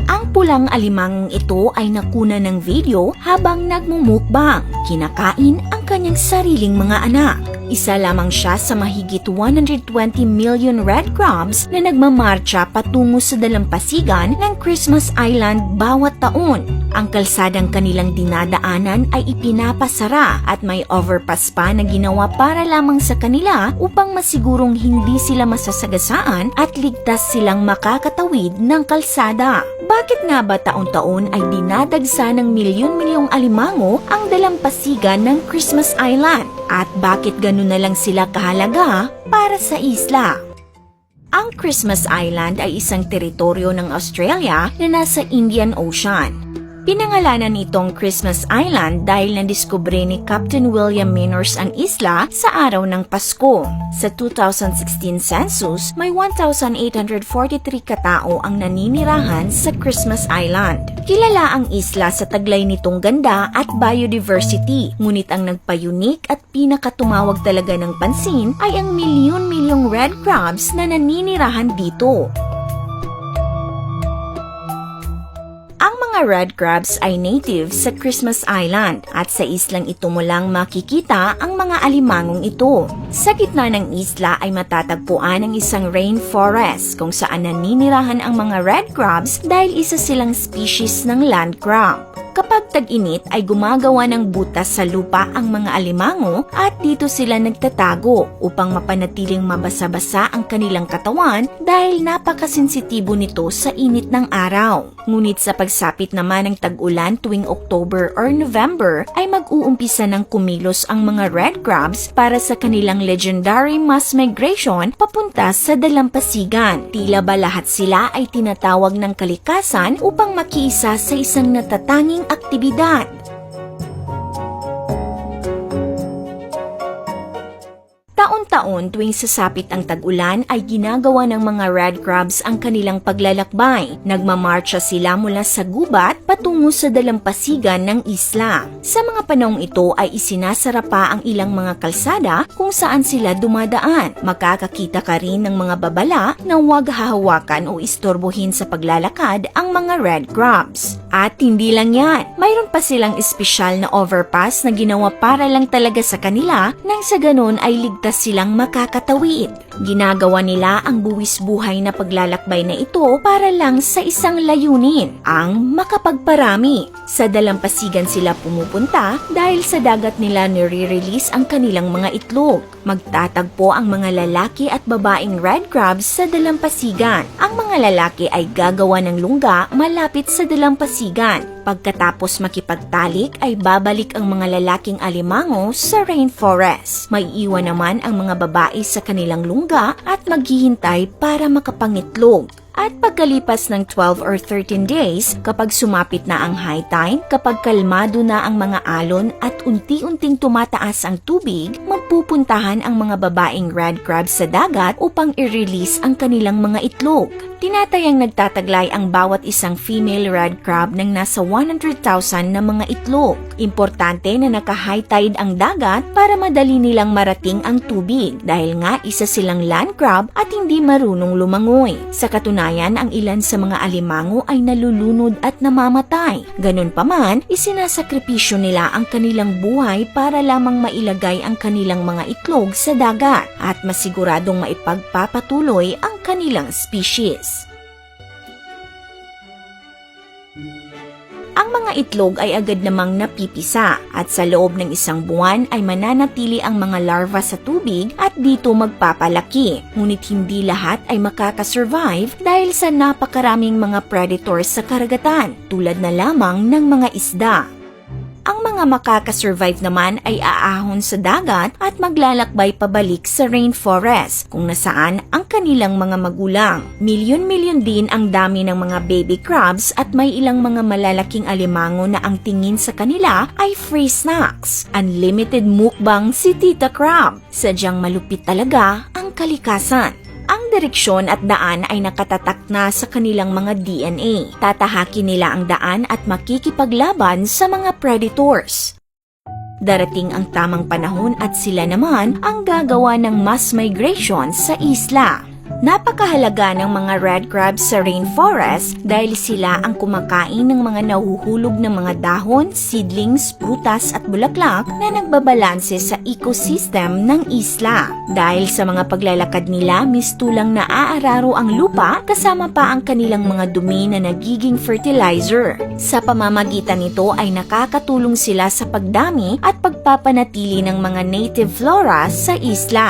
Ang pulang alimangong ito ay nakuna ng video habang nagmumukbang. Kinakain ang kanyang sariling mga anak. Isa lamang siya sa mahigit 120 million red crabs na nagmamarcha patungo sa dalampasigan ng Christmas Island bawat taon. Ang kalsadang kanilang dinadaanan ay ipinapasara at may overpass pa na ginawa para lamang sa kanila upang masigurong hindi sila masasagasaan at ligtas silang makakatawid ng kalsada. Bakit nga ba taon-taon ay dinadagsa ng milyon-milyong alimango ang dalampasigan ng Christmas Island? At bakit ganun na lang sila kahalaga para sa isla? Ang Christmas Island ay isang teritoryo ng Australia na nasa Indian Ocean. Pinangalanan itong Christmas Island dahil nadiskubre ni Captain William Minors ang isla sa araw ng Pasko. Sa 2016 census, may 1,843 katao ang naninirahan sa Christmas Island. Kilala ang isla sa taglay nitong ganda at biodiversity, ngunit ang nagpa-unique at pinakatumawag talaga ng pansin ay ang milyon-milyong red crabs na naninirahan dito. Ang mga red crabs ay native sa Christmas Island at sa islang ito mo lang makikita ang mga alimangong ito. Sa gitna ng isla ay matatagpuan ang isang rainforest kung saan naninirahan ang mga red crabs dahil isa silang species ng land crab. Kapag tag-init ay gumagawa ng butas sa lupa ang mga alimango at dito sila nagtatago upang mapanatiling mabasa-basa ang kanilang katawan dahil napakasensitibo nito sa init ng araw. Ngunit sa pagsapit naman ng tag-ulan tuwing October or November ay mag-uumpisa ng kumilos ang mga red crabs para sa kanilang legendary mass migration papunta sa dalampasigan. Tila ba lahat sila ay tinatawag ng kalikasan upang makiisa sa isang natatanging aktibidad. Taon-taon tuwing sasapit ang tag-ulan ay ginagawa ng mga red crabs ang kanilang paglalakbay. Nagmamarcha sila mula sa gubat patungo sa dalampasigan ng isla. Sa mga panahong ito ay isinasara pa ang ilang mga kalsada kung saan sila dumadaan. Makakakita ka rin ng mga babala na huwag hahawakan o istorbohin sa paglalakad ang mga red crabs. At hindi lang yan, mayroon pa silang espesyal na overpass na ginawa para lang talaga sa kanila nang sa ganun ay ligtas silang makakatawid. Ginagawa nila ang buwis buhay na paglalakbay na ito para lang sa isang layunin, ang makapagparami. Sa dalampasigan sila pumupunta dahil sa dagat nila nire-release ang kanilang mga itlog. Magtatagpo ang mga lalaki at babaeng red crabs sa dalampasigan. Ang mga lalaki ay gagawa ng lungga malapit sa dalampasigan. Pagkatapos makipagtalik ay babalik ang mga lalaking alimango sa rainforest. May iwan naman ang mga babae sa kanilang lungga at maghihintay para makapangitlog. At pagkalipas ng 12 or 13 days, kapag sumapit na ang high tide, kapag kalmado na ang mga alon at unti-unting tumataas ang tubig, magpupuntahan ang mga babaeng red crabs sa dagat upang i-release ang kanilang mga itlog. Tinatayang nagtataglay ang bawat isang female red crab ng nasa 100,000 na mga itlog. Importante na naka-high tide ang dagat para madali nilang marating ang tubig dahil nga isa silang land crab at hindi marunong lumangoy. Sa katunayan, ang ilan sa mga alimango ay nalulunod at namamatay. Ganun pa man, isinasakripisyo nila ang kanilang buhay para lamang mailagay ang kanilang mga itlog sa dagat at masiguradong maipagpapatuloy ang kanilang species. Ang mga itlog ay agad namang napipisa at sa loob ng isang buwan ay mananatili ang mga larva sa tubig at dito magpapalaki. Ngunit hindi lahat ay makakasurvive dahil sa napakaraming mga predators sa karagatan tulad na lamang ng mga isda. Ang mga makakasurvive naman ay aahon sa dagat at maglalakbay pabalik sa rainforest kung nasaan ang kanilang mga magulang. Milyon-milyon din ang dami ng mga baby crabs at may ilang mga malalaking alimango na ang tingin sa kanila ay free snacks. Unlimited mukbang si Tita Crab. Sadyang malupit talaga ang kalikasan. Ang direksyon at daan ay nakatatak na sa kanilang mga DNA. Tatahakin nila ang daan at makikipaglaban sa mga predators. Darating ang tamang panahon at sila naman ang gagawa ng mass migration sa isla. Napakahalaga ng mga red crabs sa rainforest dahil sila ang kumakain ng mga nahuhulog na mga dahon, seedlings, prutas at bulaklak na nagbabalanse sa ecosystem ng isla. Dahil sa mga paglalakad nila, mistulang naaararo ang lupa kasama pa ang kanilang mga dumi na nagiging fertilizer. Sa pamamagitan nito ay nakakatulong sila sa pagdami at pagpapanatili ng mga native flora sa isla.